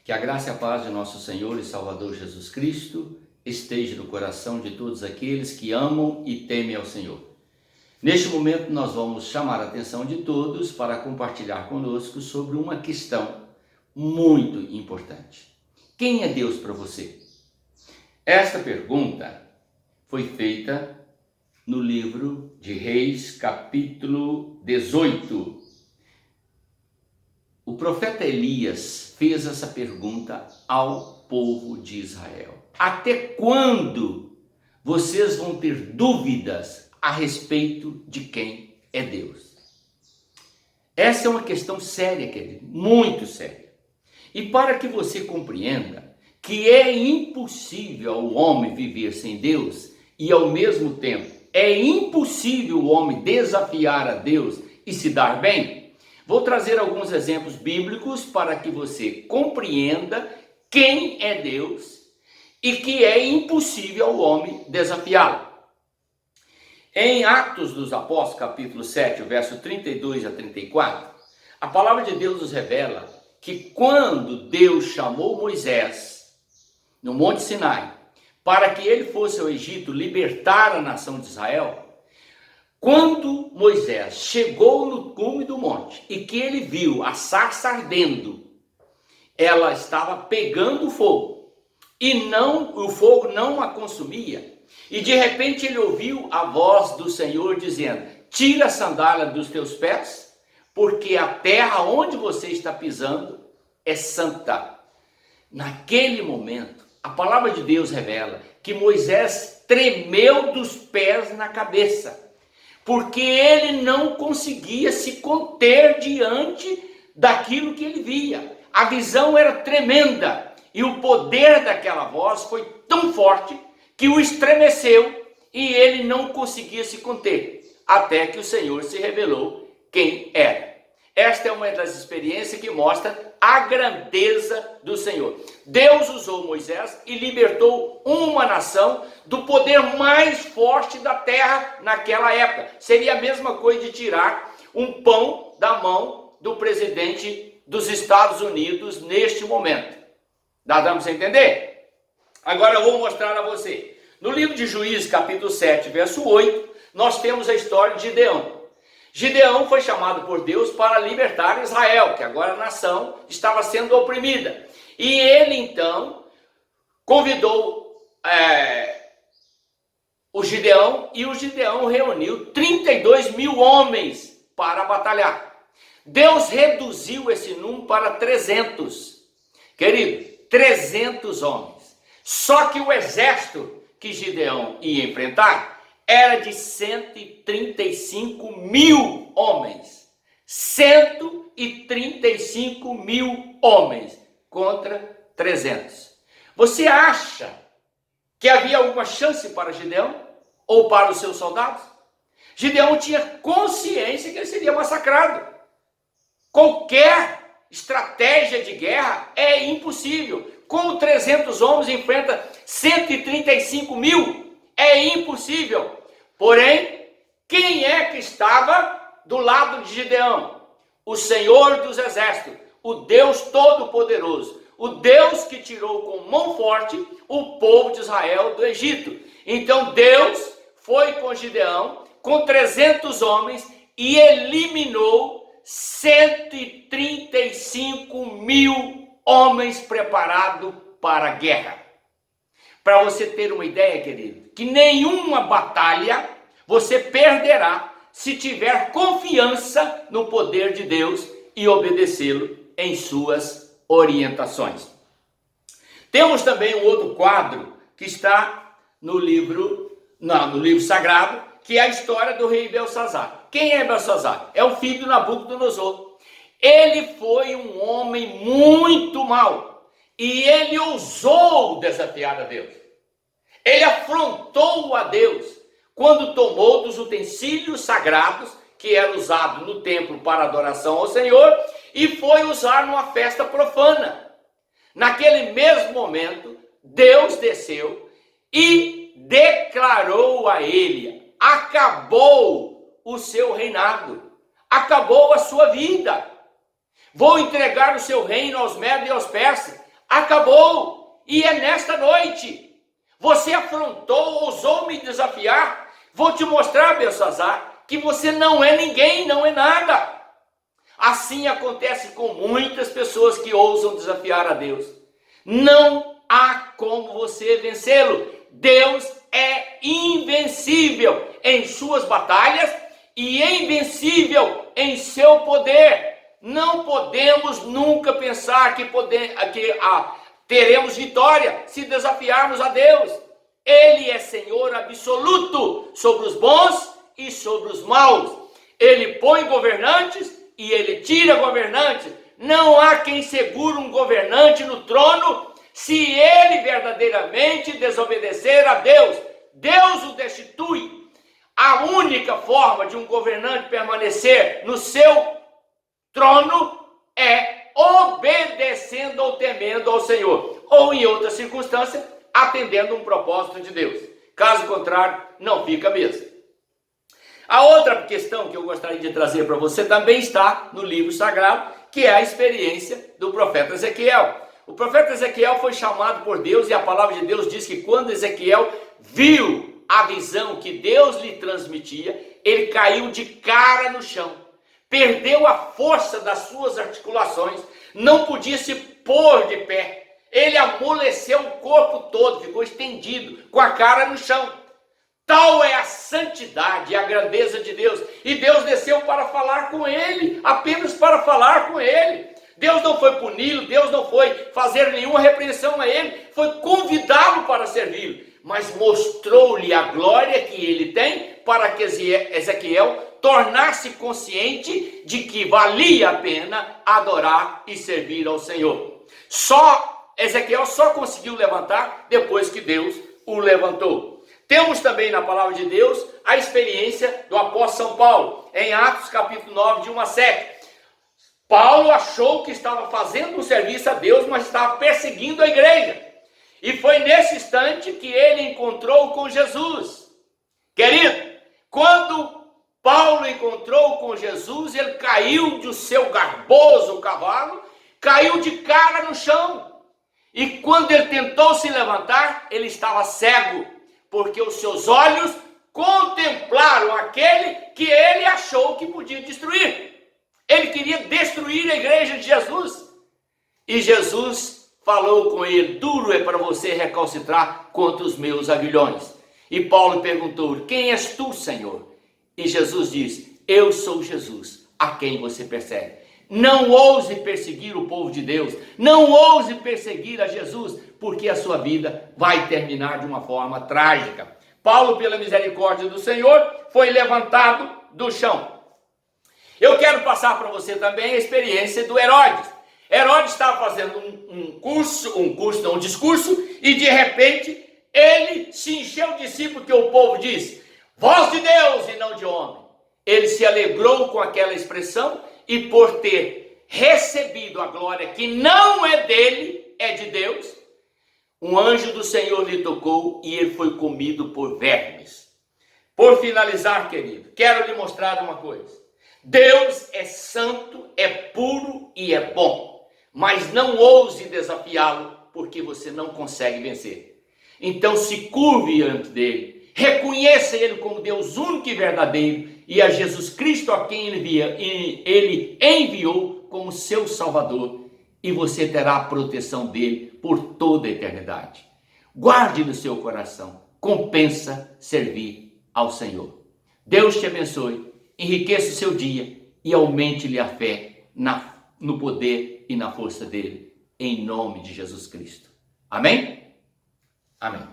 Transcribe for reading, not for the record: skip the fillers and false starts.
Que a graça e a paz de nosso Senhor e Salvador Jesus Cristo esteja no coração de todos aqueles que amam e temem ao Senhor. Neste momento nós vamos chamar a atenção de todos para compartilhar conosco sobre uma questão muito importante. Quem é Deus para você? Esta pergunta foi feita no livro de Reis, capítulo 18. O profeta Elias fez essa pergunta ao povo de Israel. Até quando vocês vão ter dúvidas a respeito de quem é Deus? Essa é uma questão séria, querido, muito séria. E para que você compreenda que é impossível ao homem viver sem Deus e ao mesmo tempo é impossível o homem desafiar a Deus e se dar bem, vou trazer alguns exemplos bíblicos para que você compreenda quem é Deus e que é impossível ao homem desafiá-lo. Em Atos dos Apóstolos, capítulo 7, verso 32 a 34, a palavra de Deus nos revela que quando Deus chamou Moisés no Monte Sinai para que ele fosse ao Egito libertar a nação de Israel, quando Moisés chegou no cume do monte e que ele viu a sarça ardendo, ela estava pegando fogo e o fogo não a consumia. E de repente ele ouviu a voz do Senhor dizendo: tira a sandália dos teus pés, porque a terra onde você está pisando é santa. Naquele momento, a palavra de Deus revela que Moisés tremeu dos pés na cabeça, porque ele não conseguia se conter diante daquilo que ele via. A visão era tremenda e o poder daquela voz foi tão forte que o estremeceu e ele não conseguia se conter, até que o Senhor se revelou quem era. Esta é uma das experiências que mostra a grandeza do Senhor. Deus usou Moisés e libertou uma nação do poder mais forte da terra naquela época. Seria a mesma coisa de tirar um pão da mão do presidente dos Estados Unidos neste momento. Dá para você entender? Agora eu vou mostrar a você. No livro de Juízes, capítulo 7, verso 8, nós temos a história de Gideão. Gideão foi chamado por Deus para libertar Israel, que agora a nação estava sendo oprimida. E ele então convidou o Gideão, e o Gideão reuniu 32 mil homens para batalhar. Deus reduziu esse número para 300. Querido, 300 homens. Só que o exército que Gideão ia enfrentar era de 135 mil homens. 135 mil homens contra 300. Você acha que havia alguma chance para Gideão ou para os seus soldados? Gideão tinha consciência que ele seria massacrado. Qualquer estratégia de guerra é impossível. Com 300 homens enfrenta 135 mil. É impossível. Porém, quem é que estava do lado de Gideão? O Senhor dos Exércitos, o Deus Todo-Poderoso, o Deus que tirou com mão forte o povo de Israel do Egito. Então Deus foi com Gideão, com 300 homens, e eliminou 135 mil homens preparados para a guerra. Para você ter uma ideia, querido, que nenhuma batalha você perderá se tiver confiança no poder de Deus e obedecê-lo em suas orientações. Temos também um outro quadro que está no livro sagrado, que é a história do rei Belsazar. Quem é Belsazar? É o filho de Nabucodonosor. Ele foi um homem muito mau. E ele ousou desafiar a Deus. Ele afrontou a Deus quando tomou dos utensílios sagrados que era usado no templo para adoração ao Senhor e foi usar numa festa profana. Naquele mesmo momento, Deus desceu e declarou a ele: acabou o seu reinado, acabou a sua vida. Vou entregar o seu reino aos medos e aos persas. Acabou. E é nesta noite. Você afrontou, ousou me desafiar. Vou te mostrar, Belsazar, que você não é ninguém, não é nada. Assim acontece com muitas pessoas que ousam desafiar a Deus. Não há como você vencê-lo. Deus é invencível em suas batalhas e invencível em seu poder. Não podemos nunca pensar que teremos vitória se desafiarmos a Deus. Ele é Senhor absoluto sobre os bons e sobre os maus. Ele põe governantes e ele tira governantes. Não há quem segure um governante no trono se ele verdadeiramente desobedecer a Deus. Deus o destitui. A única forma de um governante permanecer no seu trono é obedecendo ou temendo ao Senhor, ou em outra circunstância, atendendo um propósito de Deus. Caso contrário, não fica mesmo. A outra questão que eu gostaria de trazer para você também está no livro sagrado, que é a experiência do profeta Ezequiel. O profeta Ezequiel foi chamado por Deus e a palavra de Deus diz que quando Ezequiel viu a visão que Deus lhe transmitia, ele caiu de cara no chão, perdeu a força das suas articulações, não podia se pôr de pé, ele amoleceu o corpo todo, ficou estendido, com a cara no chão. Tal é a santidade e a grandeza de Deus. E Deus desceu para falar com ele, apenas para falar com ele. Deus não foi puni-lo, Deus não foi fazer nenhuma repreensão a ele, foi convidá-lo para servi-lo, mas mostrou-lhe a glória que ele tem para que Ezequiel tornasse consciente de que valia a pena adorar e servir ao Senhor. Ezequiel só conseguiu levantar depois que Deus o levantou. Temos também na palavra de Deus a experiência do apóstolo São Paulo, em Atos capítulo 9, de 1 a 7. Paulo achou que estava fazendo um serviço a Deus, mas estava perseguindo a igreja. E foi nesse instante que ele encontrou com Jesus. Querido, quando Paulo encontrou com Jesus, ele caiu do seu garboso cavalo, caiu de cara no chão. E quando ele tentou se levantar, ele estava cego, porque os seus olhos contemplaram aquele que ele achou que podia destruir. Ele queria destruir a igreja de Jesus. E Jesus falou com ele: duro é para você recalcitrar contra os meus aguilhões. E Paulo perguntou: quem és tu, Senhor? E Jesus disse: eu sou Jesus, a quem você persegue. Não ouse perseguir o povo de Deus, não ouse perseguir a Jesus, porque a sua vida vai terminar de uma forma trágica. Paulo, pela misericórdia do Senhor, foi levantado do chão. Eu quero passar para você também a experiência do Herodes. Herodes estava fazendo um discurso, e de repente ele se encheu de si, porque o povo disse: voz de Deus e não de homem. Ele se alegrou com aquela expressão, e por ter recebido a glória que não é dele, é de Deus, um anjo do Senhor lhe tocou e ele foi comido por vermes. Por finalizar, querido, quero lhe mostrar uma coisa. Deus é santo, é puro e é bom, mas não ouse desafiá-lo, porque você não consegue vencer. Então se curve diante dele, reconheça ele como Deus único e verdadeiro, e a Jesus Cristo a quem ele enviou como seu Salvador, e você terá a proteção dele por toda a eternidade. Guarde no seu coração, compensa servir ao Senhor. Deus te abençoe, enriqueça o seu dia e aumente-lhe a fé no poder e na força dele, em nome de Jesus Cristo. Amém? Amém.